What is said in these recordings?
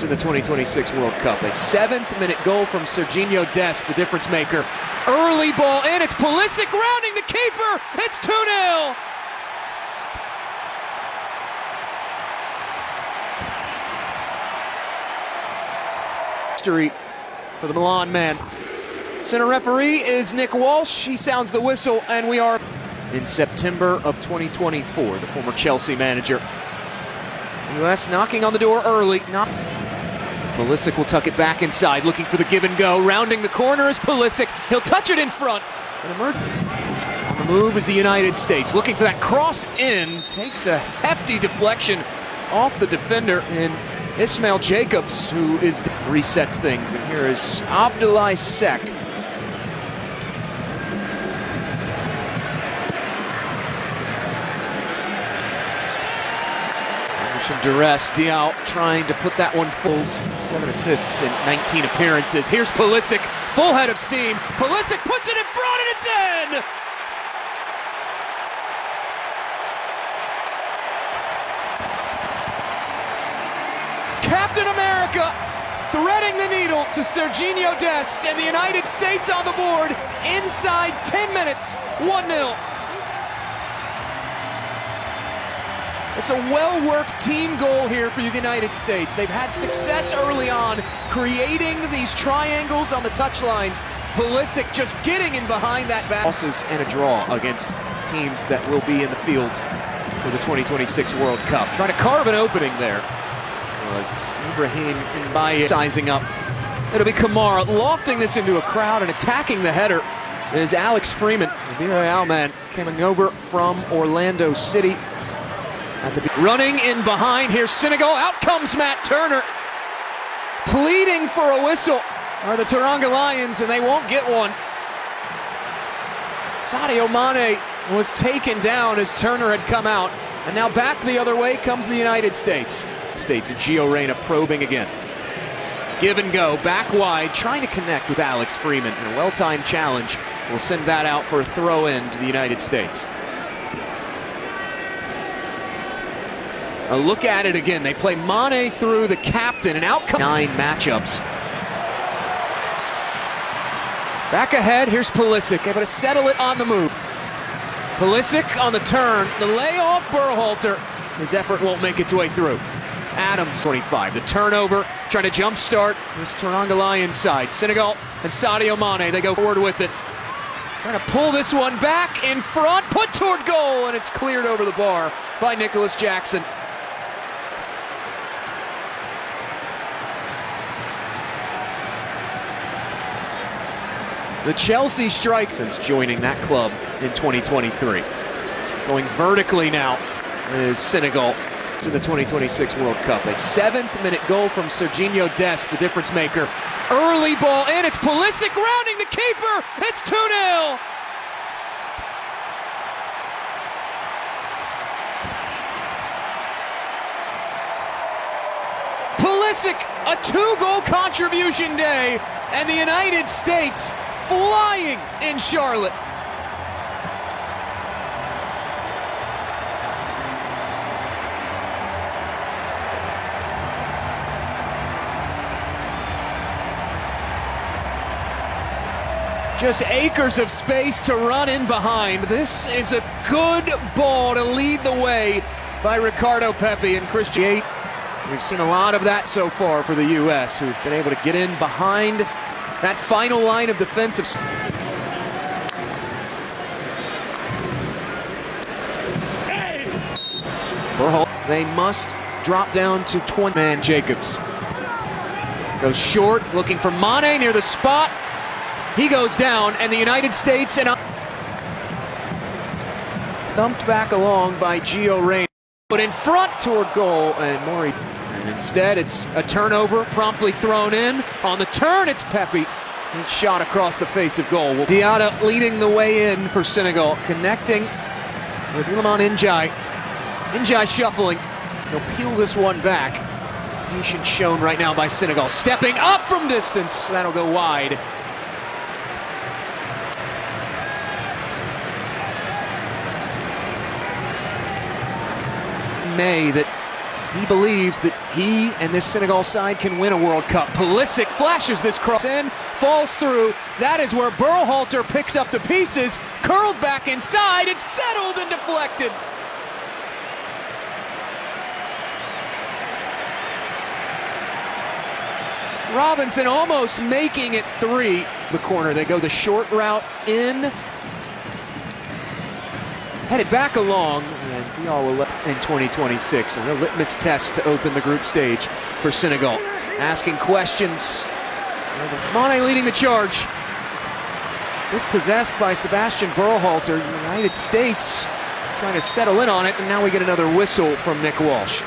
In the 2026 World Cup. A 7th-minute goal from Serginho Dest, the difference maker. Early ball in, it's Pulisic rounding the keeper, it's 2-0! History for the Milan man. Center referee is Nick Walsh. He sounds the whistle, and we are in September of 2024, the former Chelsea manager. U.S. knocking on the door early. Pulisic will tuck it back inside, looking for the give and go. Rounding the corner is Pulisic. He'll touch it in front. On the move is the United States, looking for that cross in. Takes a hefty deflection off the defender in Ismail Jacobs, who resets things. And here is Abdoulaye Seck. Some duress. Diao trying to put that one full. 7 assists in 19 appearances. Here's Pulisic, full head of steam. Pulisic puts it in front and it's in! Captain America threading the needle to Serginho Dest, and the United States on the board inside 10 minutes, 1-0. It's a well-worked team goal here for the United States. They've had success early on creating these triangles on the touchlines. Pulisic just getting in behind that back. Losses and a draw against teams that will be in the field for the 2026 World Cup. Trying to carve an opening there was Ibrahim Mbaye sizing up. It'll be Kamara lofting this into a crowd, and attacking the header is Alex Freeman. The Villarreal man coming over from Orlando City. Running in behind, here's Senegal, out comes Matt Turner. Pleading for a whistle are the Teranga Lions, and they won't get one. Sadio Mane was taken down as Turner had come out, and now back the other way comes the United States. Gio Reyna probing again. Give and go, back wide, trying to connect with Alex Freeman, and a well-timed challenge will send that out for a throw-in to the United States. A look at it again. They play Mane through the captain, and out comes 9 matchups. Back ahead, here's Pulisic, able to settle it on the move. Pulisic on the turn, the layoff Berhalter. His effort won't make its way through. Adams, 25, the turnover, trying to jump start. Here's Teranga Lions side. Senegal and Sadio Mane, they go forward with it. Trying to pull this one back in front, put toward goal, and it's cleared over the bar by Nicholas Jackson. The Chelsea strike since joining that club in 2023. Going vertically now is Senegal to the 2026 World Cup. A 7th-minute goal from Serginho Dest, the difference maker. Early ball in, it's Pulisic rounding the keeper, it's 2-0! Pulisic, a 2-goal contribution day, and the United States flying in Charlotte. Just acres of space to run in behind. This is a good ball to lead the way by Ricardo Pepi and Christian. We've seen a lot of that so far for the U.S., who've been able to get in behind that final line of defensive. They must drop down to 20. Man, Jacobs goes short, looking for Mane near the spot. He goes down, and the United States thumped back along by Gio Reyna. But in front toward goal, and Mori. And instead, it's a turnover, promptly thrown in. On the turn, it's Pepi. It's shot across the face of goal. Diata leading the way in for Senegal, connecting with Iliman Ndiaye. Ndiaye shuffling. He'll peel this one back. Patience shown right now by Senegal. Stepping up from distance. That'll go wide. May that He believes that he and this Senegal side can win a World Cup. Pulisic flashes this cross in, falls through. That is where Berhalter picks up the pieces, curled back inside, it's settled and deflected. Robinson almost making it 3. The corner, they go the short route in. Headed back along, and Dial will in 2026. A real litmus test to open the group stage for Senegal. Asking questions. Mane leading the charge. Dispossessed by Sebastian Berhalter. United States trying to settle in on it, and now we get another whistle from Nick Walsh.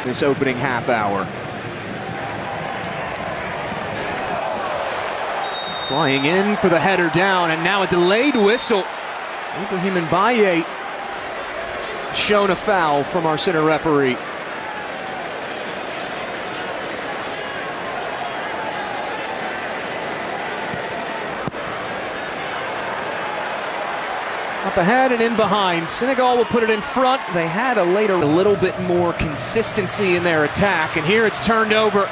This opening half hour. Flying in for the header down, and now a delayed whistle. Ibrahim Mbaye shown a foul from our center referee. Up ahead and in behind. Senegal will put it in front. They had a little bit more consistency in their attack, and here it's turned over.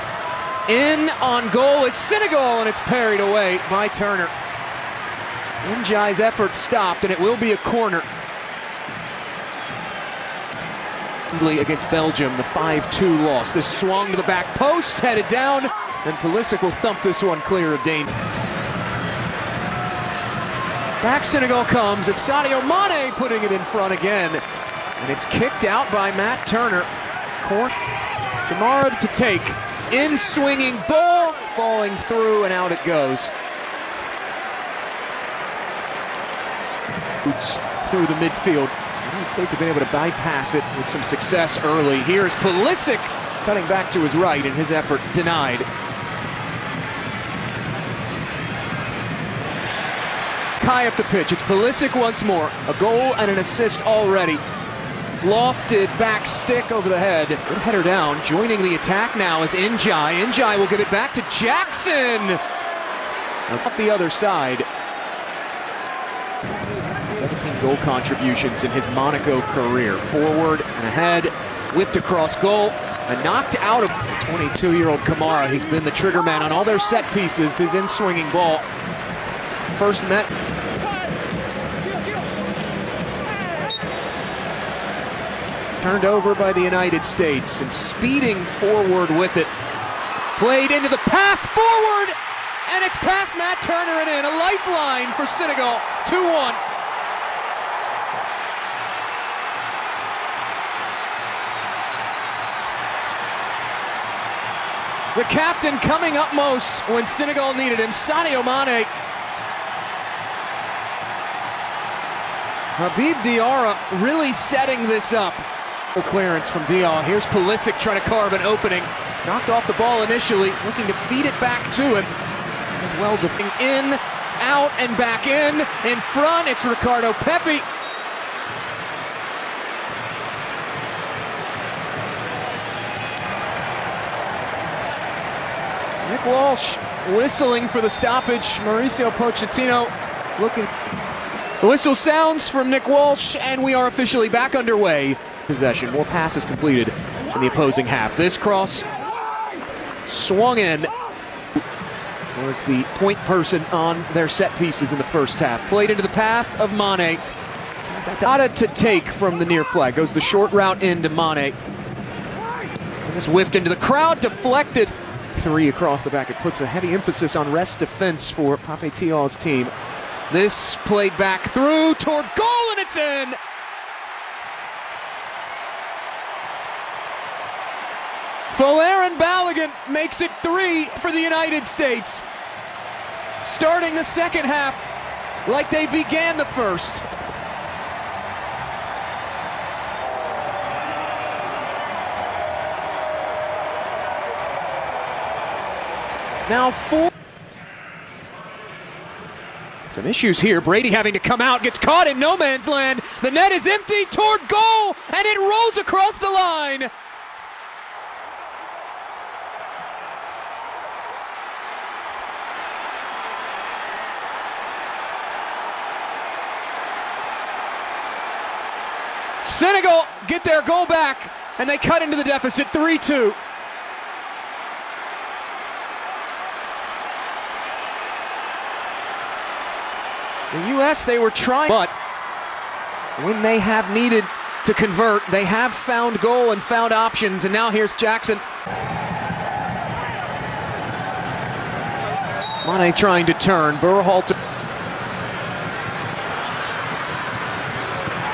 In on goal is Senegal, and it's parried away by Turner. Njai's effort stopped, and it will be a corner. Against Belgium, the 5-2 loss. This swung to the back post, headed down, and Pulisic will thump this one clear of danger. Back Senegal comes. It's Sadio Mane putting it in front again, and it's kicked out by Matt Turner. Kamara to take. In swinging ball, falling through, and out it goes. Through the midfield. The United States have been able to bypass it with some success early. Here's Pulisic cutting back to his right, and his effort denied. High up the pitch. It's Pulisic once more. A goal and an assist already. Lofted back stick over the head. Good header down. Joining the attack now is Njai. Njai will give it back to Jackson. Up the other side. 17 goal contributions in his Monaco career. Forward and ahead. Whipped across goal. And knocked out of 22-year-old Kamara. He's been the trigger man on all their set pieces. His in-swinging ball. First met. Turned over by the United States, and speeding forward with it. Played into the path forward, and it's past Matt Turner and in. A lifeline for Senegal, 2-1. The captain coming up most when Senegal needed him, Sadio Mane. Habib Diarra really setting this up. Clearance from Dion. Here's Pulisic trying to carve an opening. Knocked off the ball initially, looking to feed it back to him. As well defending in, out, and back in. In front, it's Ricardo Pepi. Nick Walsh whistling for the stoppage. Mauricio Pochettino looking. The whistle sounds from Nick Walsh, and we are officially back underway. Possession, more passes completed in the opposing half. This cross swung in. Was the point person on their set pieces in the first half. Played into the path of Mane. Tothe to take from the near flag. Goes the short route into Mane. And this whipped into the crowd, deflected. 3 across the back. It puts a heavy emphasis on rest defense for Pape Thiaw's team. This played back through toward goal, and it's in. Folarin Balogun makes it 3 for the United States. Starting the second half like they began the first. Now 4. Some issues here. Brady having to come out, gets caught in no man's land. The net is empty toward goal, and it rolls across the line. Senegal get their goal back. and they cut into the deficit 3-2. The U.S., they were trying, but when they have needed to convert, they have found goal and found options, and now here's Jackson. Mane trying to turn, Berhalter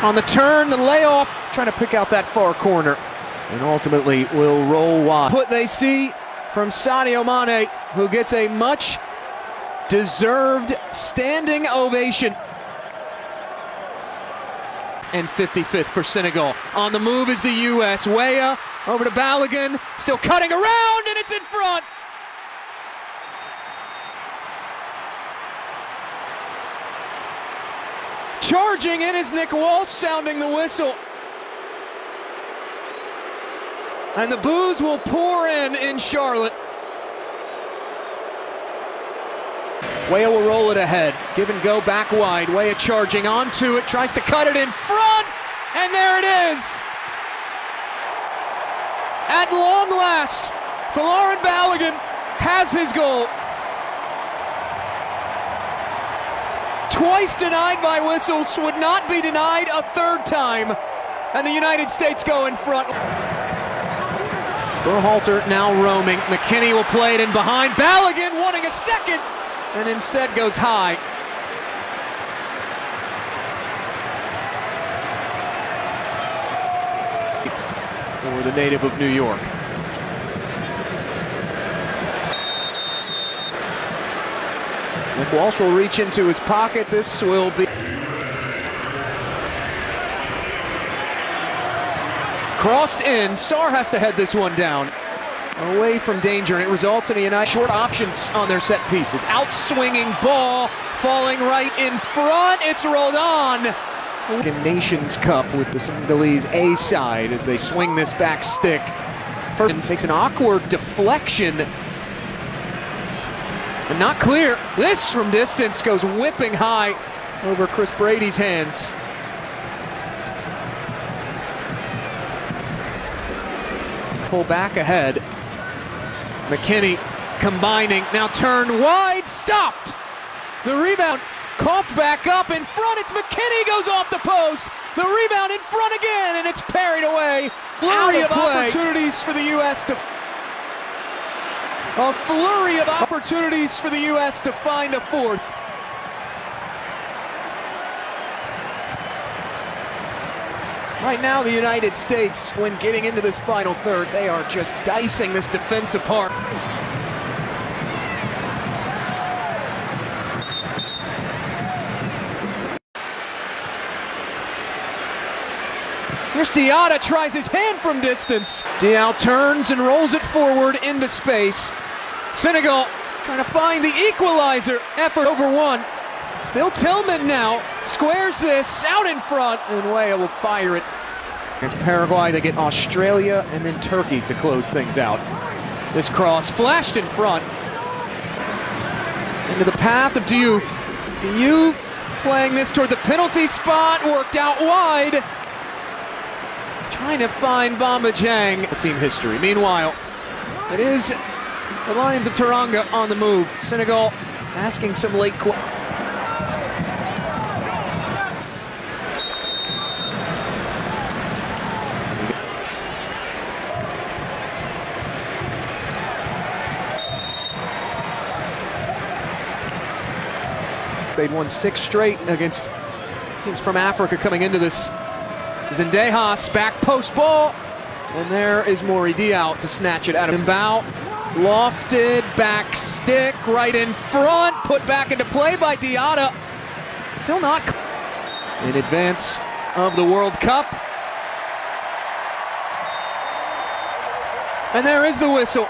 on the turn, the layoff, trying to pick out that far corner, and ultimately will roll wide. Put they see from Sadio Mane, who gets a much deserved standing ovation. And 55th for Senegal. On the move is the U.S. Weah over to Balogun, still cutting around, and it's in front. Charging in is Nick Walsh, sounding the whistle. And the boos will pour in Charlotte. Weah will roll it ahead. Give and go back wide. Weah charging onto it. Tries to cut it in front. And there it is. At long last, Folarin Balogun has his goal. Twice denied by whistles, would not be denied a third time. And the United States go in front. Berhalter now roaming. McKinney will play it in behind. Balogun wanting a second, and instead goes high. For the native of New York. Nick Walsh will reach into his pocket. This will be crossed in. Sarr has to head this one down. Away from danger, and it results in a United short options on their set pieces. Outswinging ball, falling right in front. It's rolled on. Nations Cup with the Senegalese A side as they swing this back stick. First takes an awkward deflection. And not clear. This from distance goes whipping high over Chris Brady's hands. Pull back ahead. McKinney combining, now turned wide, stopped. The rebound coughed back up in front. It's McKinney, goes off the post. The rebound in front again, and it's parried away. Flurry of opportunities for the U.S. to find a fourth. Right now, the United States, when getting into this final third, they are just dicing this defense apart. Here's Diatta, tries his hand from distance. Diaw turns and rolls it forward into space. Senegal trying to find the equalizer. Effort over one. Still Tillman now. Squares this out in front, and Weah will fire it. Against Paraguay, they get Australia and then Turkey to close things out. This cross flashed in front. Into the path of Diouf. Diouf playing this toward the penalty spot, worked out wide. Trying to find Bamba Dieng. Team history. Meanwhile, it is the Lions of Teranga on the move. Senegal asking some late They'd won 6 straight against teams from Africa coming into this. Zendejas, back post ball, and there is Mori Diaw to snatch it out of Mbao. Lofted, back stick, right in front, put back into play by Diatta. Still not in advance of the World Cup. And there is the whistle.